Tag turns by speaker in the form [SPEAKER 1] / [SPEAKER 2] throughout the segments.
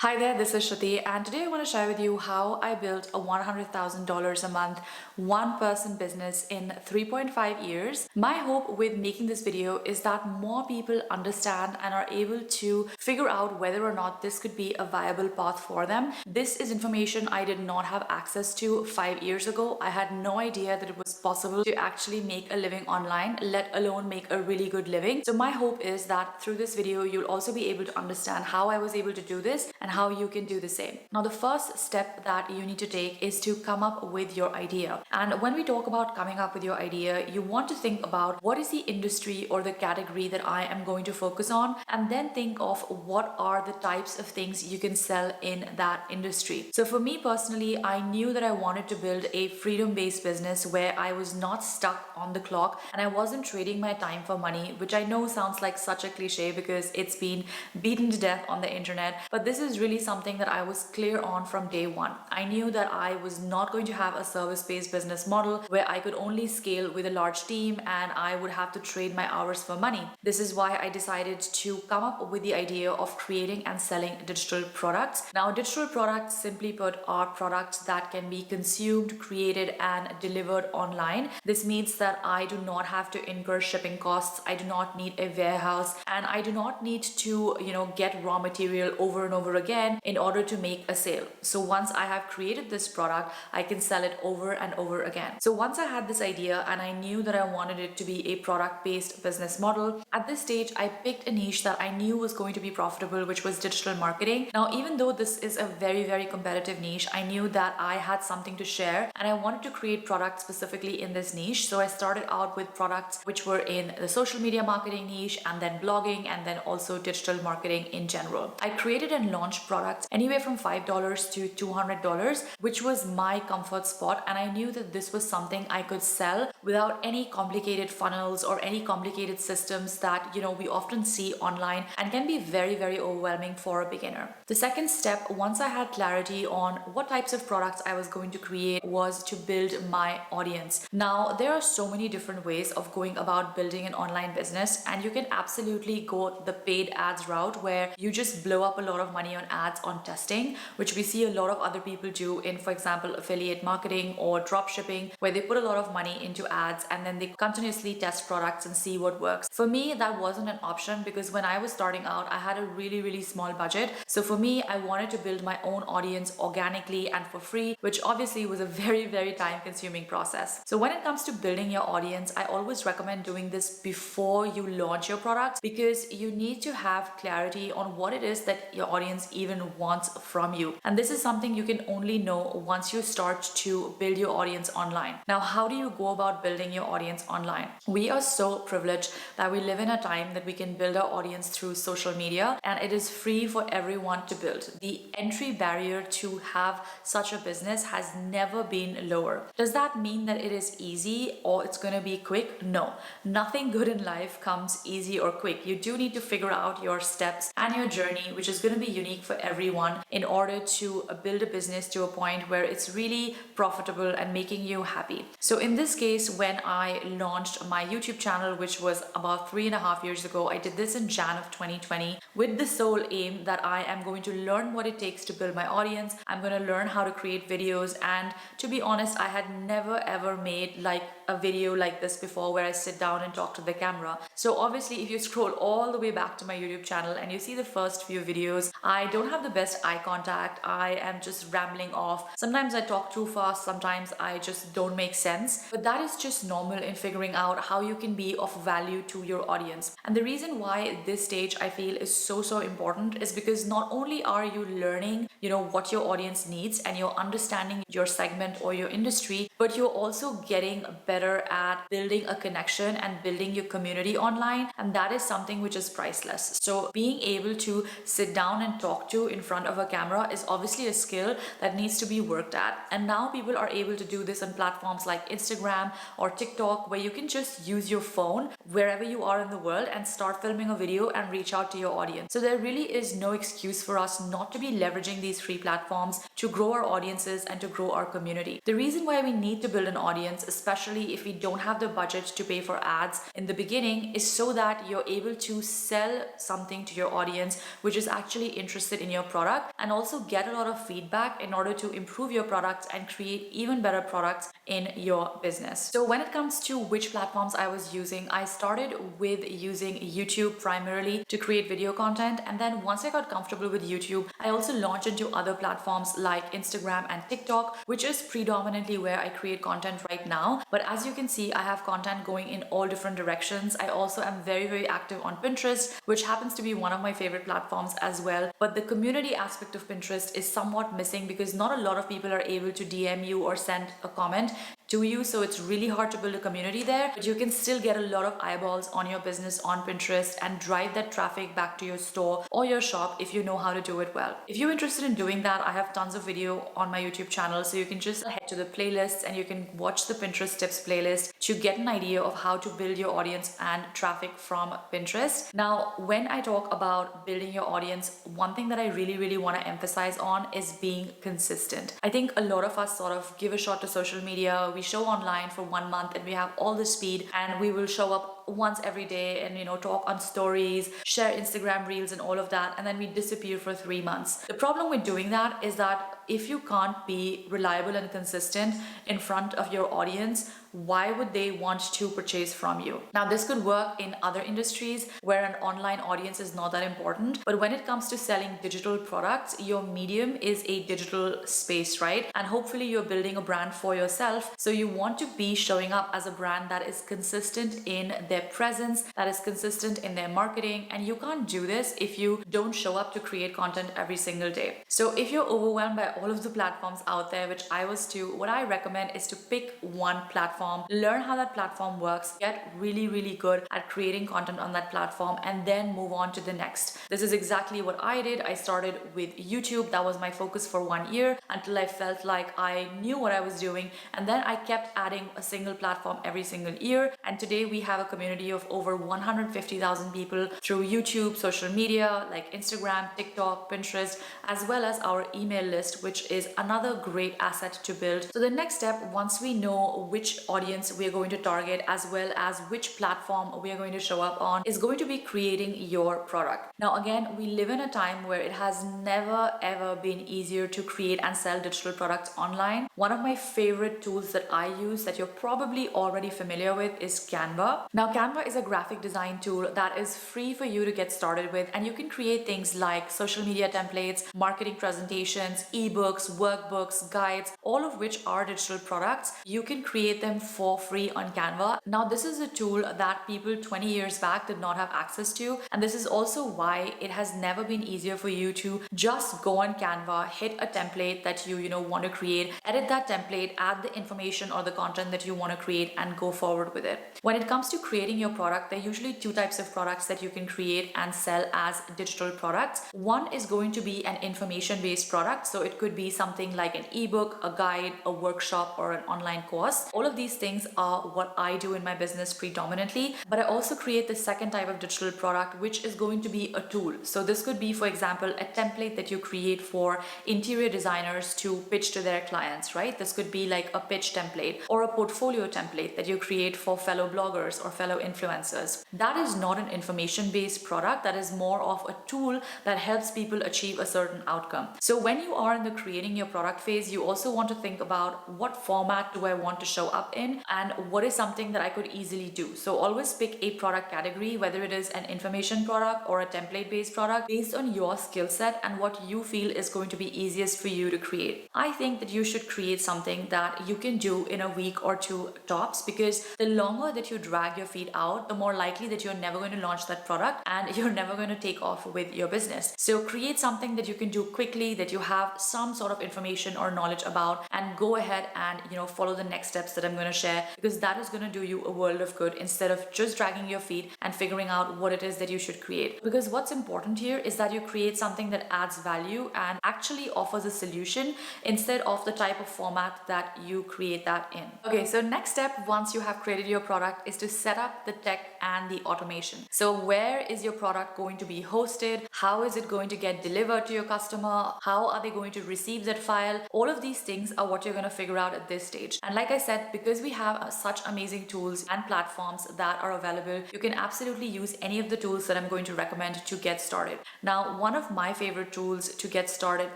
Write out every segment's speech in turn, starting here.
[SPEAKER 1] Hi there, this is Shruti, and today I want to share with you how I built a $100,000 a month one-person business in 3.5 years. My hope with making this video is that more people understand and are able to figure out whether or not this could be a viable path for them. This is information I did not have access to 5 years ago. I had no idea that it was possible to actually make a living online, let alone make a really good living. So my hope is that through this video, you'll also be able to understand how I was able to do this and how you can do the same. Now, the first step that you need to take is to come up with your idea. And when we talk about coming up with your idea, you want to think about what is the industry or the category that I am going to focus on, and then think of what are the types of things you can sell in that industry. So for me personally, I knew that I wanted to build a freedom-based business where I was not stuck on the clock and I wasn't trading my time for money, which I know sounds like such a cliche because it's been beaten to death on the internet, but this is really something that I was clear on from day one. I knew that I was not going to have a service-based business model where I could only scale with a large team and I would have to trade my hours for money. This is why I decided to come up with the idea of creating and selling digital products. Now, digital products, simply put, are products that can be consumed, created, and delivered online. This means that I do not have to incur shipping costs, I do not need a warehouse, and I do not need to, get raw material over and over again in order to make a sale. So once I have created this product, I can sell it over and over again. So once I had this idea and I knew that I wanted it to be a product-based business model, at this stage, I picked a niche that I knew was going to be profitable, which was digital marketing. Now, even though this is a very, very competitive niche, I knew that I had something to share and I wanted to create products specifically in this niche. So I started out with products which were in the social media marketing niche, and then blogging, and then also digital marketing in general. I created and launched products anywhere from $5 to $200, which was my comfort spot. And I knew that this was something I could sell without any complicated funnels or any complicated systems that, we often see online and can be very, very overwhelming for a beginner. The second step, once I had clarity on what types of products I was going to create, was to build my audience. Now, there are so many different ways of going about building an online business, and you can absolutely go the paid ads route where you just blow up a lot of money on ads on testing, which we see a lot of other people do in, for example, affiliate marketing or drop shipping, where they put a lot of money into ads and then they continuously test products and see what works. For me, that wasn't an option because when I was starting out, I had a really, really small budget. So for me, I wanted to build my own audience organically and for free, which obviously was a very, very time-consuming process. So when it comes to building your audience, I always recommend doing this before you launch your product because you need to have clarity on what it is that your audience even wants from you. And this is something you can only know once you start to build your audience online. Now, how do you go about building your audience online? We are so privileged that we live in a time that we can build our audience through social media, and it is free for everyone to build. The entry barrier to have such a business has never been lower. Does that mean that it is easy or it's going to be quick? No. Nothing good in life comes easy or quick. You do need to figure out your steps and your journey, which is going to be unique for everyone, in order to build a business to a point where it's really profitable and making you happy. So in this case, when I launched my YouTube channel, which was about 3.5 years ago, I did this in Jan of 2020 with the sole aim that I am going to learn what it takes to build my audience. I'm going to learn how to create videos, and to be honest, I had never ever made like a video like this before where I sit down and talk to the camera. So obviously, if you scroll all the way back to my YouTube channel and you see the first few videos, I don't have the best eye contact. I am just rambling off. Sometimes I talk too fast, sometimes I just don't make sense. But that is just normal in figuring out how you can be of value to your audience. And the reason why this stage I feel is so important is because not only are you learning, what your audience needs and you're understanding your segment or your industry, but you're also getting better at building a connection and building your community online. And that is something which is priceless. So being able to sit down and talk to in front of a camera is obviously a skill that needs to be worked at. And now people are able to do this on platforms like Instagram, or TikTok, where you can just use your phone wherever you are in the world and start filming a video and reach out to your audience. So there really is no excuse for us not to be leveraging these free platforms to grow our audiences and to grow our community. The reason why we need to build an audience, especially if we don't have the budget to pay for ads in the beginning, is so that you're able to sell something to your audience which is actually interested in your product, and also get a lot of feedback in order to improve your products and create even better products in your business. So when it comes to which platforms I was using, I started with using YouTube primarily to create video content, and then once I got comfortable with YouTube, I also launched into other platforms like Instagram and TikTok, which is predominantly where I create content right now. But as you can see, I have content going in all different directions. I also am very active on Pinterest, which happens to be one of my favorite platforms as well. But the community aspect of Pinterest is somewhat missing because not a lot of people are able to DM you or send a comment to you, so it's really hard to build a community there, but you can still get a lot of eyeballs on your business on Pinterest and drive that traffic back to your store or your shop if you know how to do it well. If you're interested in doing that, I have tons of video on my YouTube channel, so you can just head to the playlists and you can watch the Pinterest tips playlist to get an idea of how to build your audience and traffic from Pinterest. Now, when I talk about building your audience, one thing that I really want to emphasize on is being consistent. I think a lot of us sort of give a shot to social media. We show online for 1 month and we have all the speed, and we will show up once every day and talk on stories, share Instagram reels and all of that, and then we disappear for 3 months. The problem with doing that is that if you can't be reliable and consistent in front of your audience, why would they want to purchase from you? Now, this could work in other industries where an online audience is not that important, but when it comes to selling digital products, your medium is a digital space, right? And hopefully you're building a brand for yourself, so you want to be showing up as a brand that is consistent in their presence, that is consistent in their marketing, and you can't do this if you don't show up to create content every single day. So if you're overwhelmed by all of the platforms out there, which I was too, what I recommend is to pick one platform, learn how that platform works, get really good at creating content on that platform, and then move on to the next. This is exactly what I did. I started with YouTube. That was my focus for 1 year until I felt like I knew what I was doing, and then I kept adding a single platform every single year, and today we have a community of over 150,000 people through YouTube, social media like Instagram, TikTok, Pinterest, as well as our email list, which is another great asset to build. So the next step, once we know which audience we are going to target as well as which platform we are going to show up on, is going to be creating your product. Now again, we live in a time where it has never ever been easier to create and sell digital products online. One of my favorite tools that I use that you're probably already familiar with is Canva. Now Canva is a graphic design tool that is free for you to get started with, and you can create things like social media templates, marketing presentations, ebooks, workbooks, guides, all of which are digital products. You can create them for free on Canva. Now this is a tool that people 20 years back did not have access to, and this is also why it has never been easier for you to just go on Canva, hit a template that you want to create, edit that template, add the information or the content that you want to create, and go forward with it. When it comes to creating your product, there are usually two types of products that you can create and sell as digital products. One is going to be an information-based product, so it could be something like an ebook, a guide, a workshop, or an online course. All of these things are what I do in my business predominantly, but I also create the second type of digital product, which is going to be a tool. So this could be, for example, a template that you create for interior designers to pitch to their clients, right? This could be like a pitch template or a portfolio template that you create for fellow bloggers or fellow influencers. That is not an information-based product. That is more of a tool that helps people achieve a certain outcome. So when you are in the creating your product phase, you also want to think about what format do I want to show up in and what is something that I could easily do. So always pick a product category, whether it is an information product or a template-based product, based on your skill set and what you feel is going to be easiest for you to create. I think that you should create something that you can do in a week or two tops, because the longer longer that you drag your feet out, the more likely that you're never going to launch that product and you're never going to take off with your business. So create something that you can do quickly, that you have some sort of information or knowledge about, and go ahead and follow the next steps that I'm going to share, because that is going to do you a world of good instead of just dragging your feet and figuring out what it is that you should create. Because what's important here is that you create something that adds value and actually offers a solution instead of the type of format that you create that in. Okay, so next step once you have created your product is to set up the tech and the automation. So where is your product going to be hosted? How is it going to get delivered to your customer? How are they going to receive that file? All of these things are what you're going to figure out at this stage. And like I said, because we have such amazing tools and platforms that are available, you can absolutely use any of the tools that I'm going to recommend to get started. Now, one of my favorite tools to get started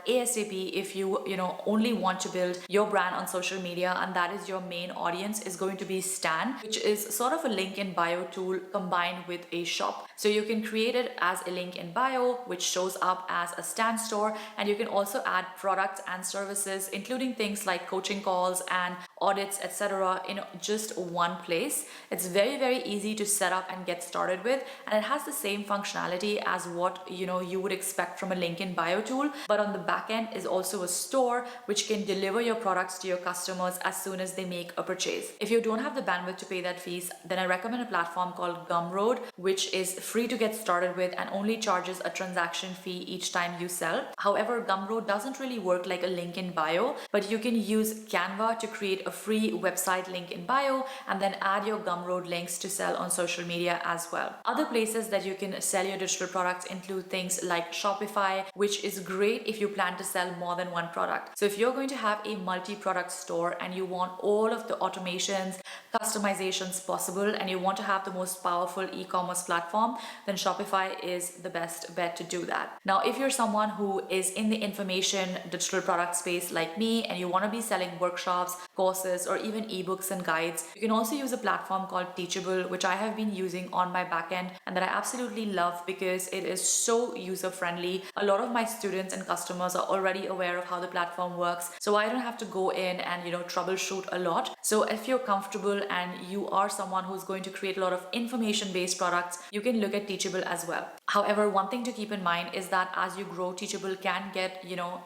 [SPEAKER 1] ASAP if you only want to build your brand on social media and that is your main audience, is going to be Stan, which is sort of a link in bio tool combined with a shop. So you can create it as a link in bio, which shows up as a Stan store, and you can also add products and services, including things like coaching calls and audits, etc., in just one place. It's very, very easy to set up and get started with, and it has the same functionality as what you would expect from a link in bio tool, but on the back end is also a store which can deliver your products to your customers as soon as they make a purchase. If you don't have the bandwidth to pay that fees, then I recommend a platform called Gumroad, which is free to get started with and only charges a transaction fee each time you sell. However, Gumroad doesn't really work like a link in bio, but you can use Canva to create a free website link in bio and then add your Gumroad links to sell on social media as well. Other places that you can sell your digital products include things like Shopify, which is great if you plan to sell more than one product. So if you're going to have a multi-product store and you want all of the automations, customizations possible, and you want to have the most powerful e-commerce platform, then Shopify is the best bet to do that. Now, if you're someone who is in the information digital product space like me and you want to be selling workshops, courses, or even ebooks and guides, you can also use a platform called Teachable, which I have been using on my backend and that I absolutely love because it is so user-friendly. A lot of my students and customers are already aware of how the platform works, so I don't have to go in and troubleshoot a lot. So if you're comfortable and you are someone who's going to create a lot of information-based products, you can look at Teachable as well. However, one thing to keep in mind is that as you grow, Teachable can get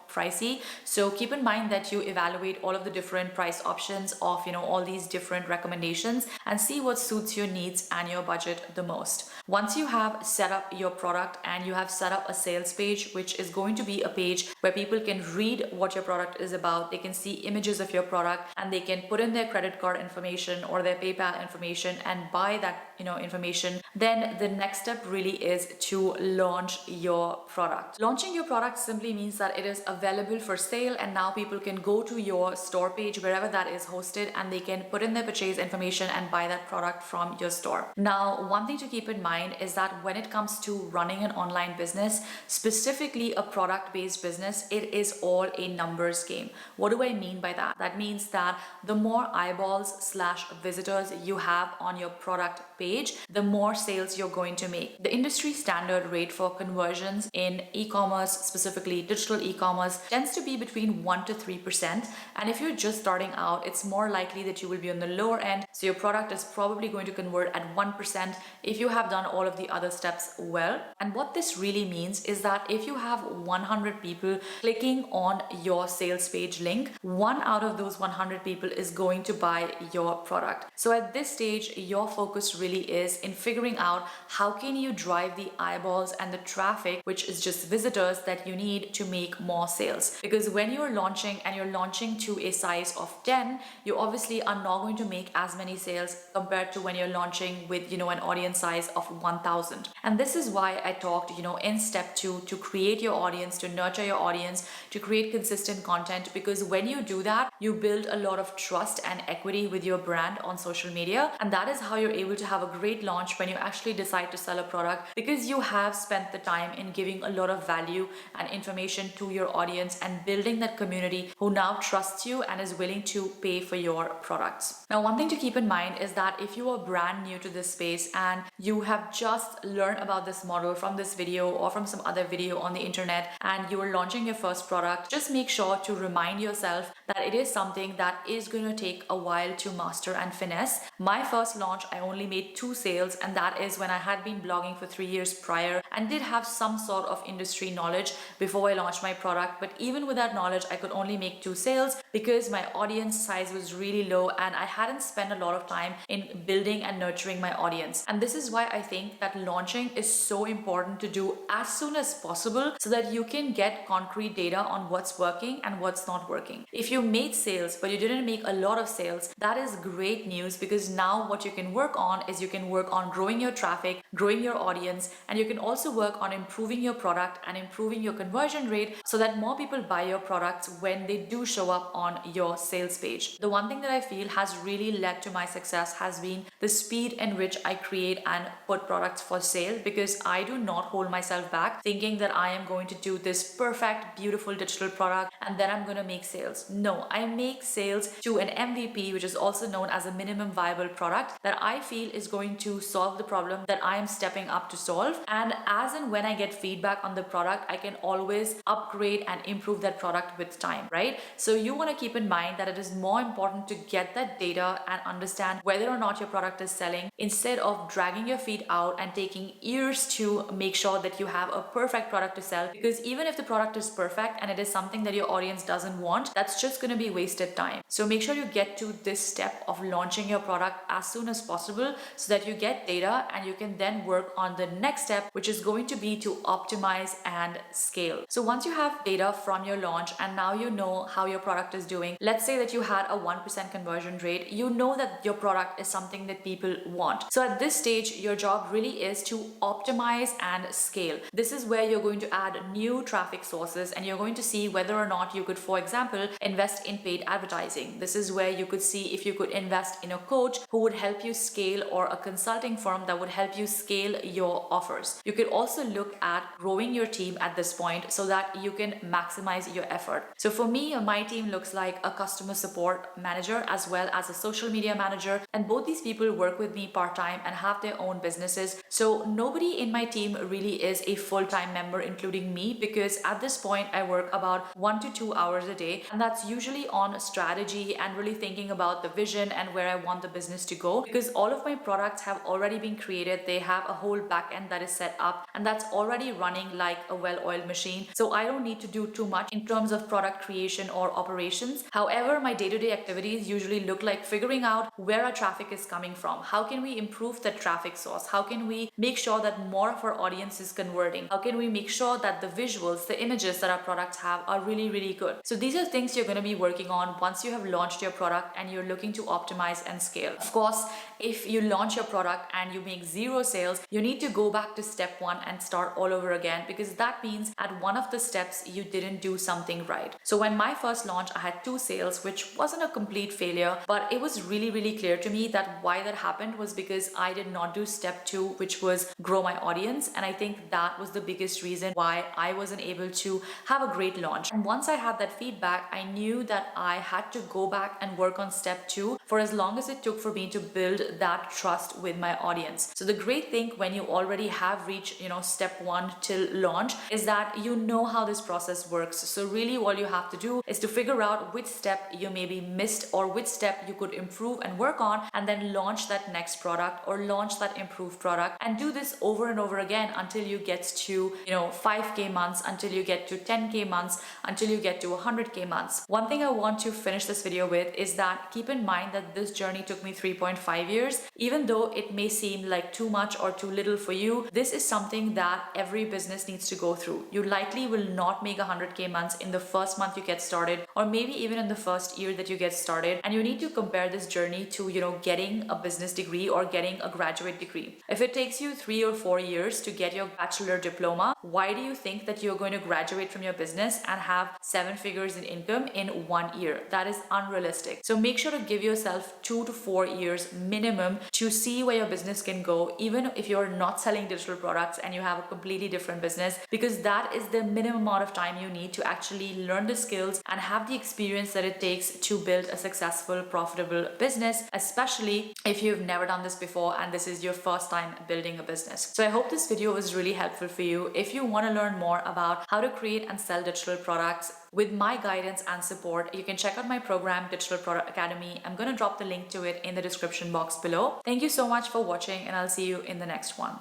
[SPEAKER 1] pricey. So keep in mind that you evaluate all of the different price options of all these different recommendations and see what suits your needs and your budget the most. Once you have set up your product and you have set up a sales page, which is going to be a page where people can read what your product is about, they can see images of your product and they can put in their credit card information or their PayPal information and buy that information, then the next step really is to launch your product. Launching your product simply means that it is available for sale and now people can go to your store page wherever that is hosted and they can put in their purchase information and buy that product from your store. Now, one thing to keep in mind is that when it comes to running an online business, specifically a product-based business, it is all a numbers game. What do I mean by that? That means that the more eyeballs/visitors you have on your product page, the more sales you're going to make. The industry standard rate for conversions in e-commerce, specifically digital e-commerce, tends to be between 1 to 3%. And if you're just starting out, it's more likely that you will be on the lower end. So your product is probably going to convert at 1% if you have done all of the other steps well. And what this really means is that if you have 100 people clicking on your sales page link, 1 out of those 100 people is going to buy your product. So at this stage, your focus really is in figuring out how can you drive the eyeballs and the traffic, which is just visitors, that you need to make more sales. Because when you're launching and you're launching to a size of 10, you obviously are not going to make as many sales compared to when you're launching with an audience size of 1,000. And this is why I talked in step 2 to create your audience, to nurture your audience, to create consistent content, because when you do that, you build a lot of trust and equity with your brand on social media, and that is how you're able to have have a great launch when you actually decide to sell a product, because you have spent the time in giving a lot of value and information to your audience and building that community who now trusts you and is willing to pay for your products. Now, one thing to keep in mind is that if you are brand new to this space and you have just learned about this model from this video or from some other video on the internet and you are launching your first product, just make sure to remind yourself that it is something that is going to take a while to master and finesse. My first launch, I only made 2 sales, and that is when I had been blogging for 3 years prior and did have some sort of industry knowledge before I launched my product. But even with that knowledge, I could only make 2 sales because my audience size was really low and I hadn't spent a lot of time in building and nurturing my audience. And this is why I think that launching is so important to do as soon as possible so that you can get concrete data on what's working and what's not working. If you made sales but you didn't make a lot of sales, that is great news, because now what you can work on is you can work on growing your traffic, growing your audience, and you can also work on improving your product and improving your conversion rate so that more people buy your products when they do show up on your sales page. The one thing that I feel has really led to my success has been the speed in which I create and put products for sale, because I do not hold myself back thinking that I am going to do this perfect, beautiful digital product and then I'm going to make sales. No, I make sales to an MVP, which is also known as a minimum viable product, that I feel is going to solve the problem that I am stepping up to solve. And as and when I get feedback on the product, I can always upgrade and improve that product with time, right? So you want to keep in mind that it is more important to get that data and understand whether or not your product is selling, instead of dragging your feet out and taking years to make sure that you have a perfect product to sell. Because even if the product is perfect and it is something that your audience doesn't want, that's just going to be wasted time. So make sure you get to this step of launching your product as soon as possible so that you get data and you can then work on the next step, which is going to be to optimize and scale. So once you have data from your launch and now you know how your product is doing, let's say that you had a 1% conversion rate, you know that your product is something that people want. So at this stage, your job really is to optimize and scale. This is where you're going to add new traffic sources and you're going to see whether or not you could, for example, invest in paid advertising. This is where you could see if you could invest in a coach who would help you scale, or a consulting firm that would help you scale your offers. You could also look at growing your team at this point so that you can maximize your effort. So for me, my team looks like a customer support manager as well as a social media manager, and both these people work with me part-time and have their own businesses. So nobody in my team really is a full-time member, including me, because at this point I work about 1 to 2 hours a day, and that's usually on strategy and really thinking about the vision and where I want the business to go, because all of my products have already been created. They have a whole back end that is set up and that's already running like a well-oiled machine. So I don't need to do too much in terms of product creation or operations. However, my day-to-day activities usually look like figuring out where our traffic is coming from. How can we improve the traffic source? How can we make sure that more of our audience is converting? How can we make sure that the visuals, the images that our products have are really, really good? So these are things you're going to be working on once you have launched your product and you're looking to optimize and scale. Of course, if you launch your product and you make 0 sales, you need to go back to step 1 and start all over again, because that means at one of the steps you didn't do something right. So when my first launch, I had 2 sales, which wasn't a complete failure, but it was really, really clear to me that why that happened was because I did not do step 2, which was grow my audience. And I think that was the biggest reason why I wasn't able to have a great launch. And once I had that feedback, I knew that I had to go back and work on step 2 for as long as it took for me to build that trust with my audience. So the great thing when you already have reached, step 1 till launch is that you know how this process works. So really all you have to do is to figure out which step you maybe missed or which step you could improve and work on, and then launch that next product or launch that improved product, and do this over and over again until you get to 5k months, until you get to 10k months, until you get to 100k months. One thing I want to finish this video with is that keep in mind that this journey took me 3.5 years. Even though it may seem like too much or too little for you, this is something that every business needs to go through. You likely will not make 100k months in the first month you get started, or maybe even in the first year that you get started, and you need to compare this journey to getting a business degree or getting a graduate degree. If it takes you 3 or 4 years to get your bachelor diploma, why do you think that you're going to graduate from your business and have 7 figures in income in 1 year? That is unrealistic. So make sure to give yourself 2 to 4 years minimum to see where your business can go, even if you're not selling digital products and you have a completely different business, because that is the minimum amount of time you need to actually learn the skills and have the experience that it takes to build a successful, profitable business, especially if you've never done this before and this is your first time building a business. So I hope this video was really helpful for you. If you want to learn more about how to create and sell digital products with my guidance and support, you can check out my program, Digital Product Academy. I'm going to drop the link to it in the description box below. Thank you so much for watching, and I'll see you in the next one.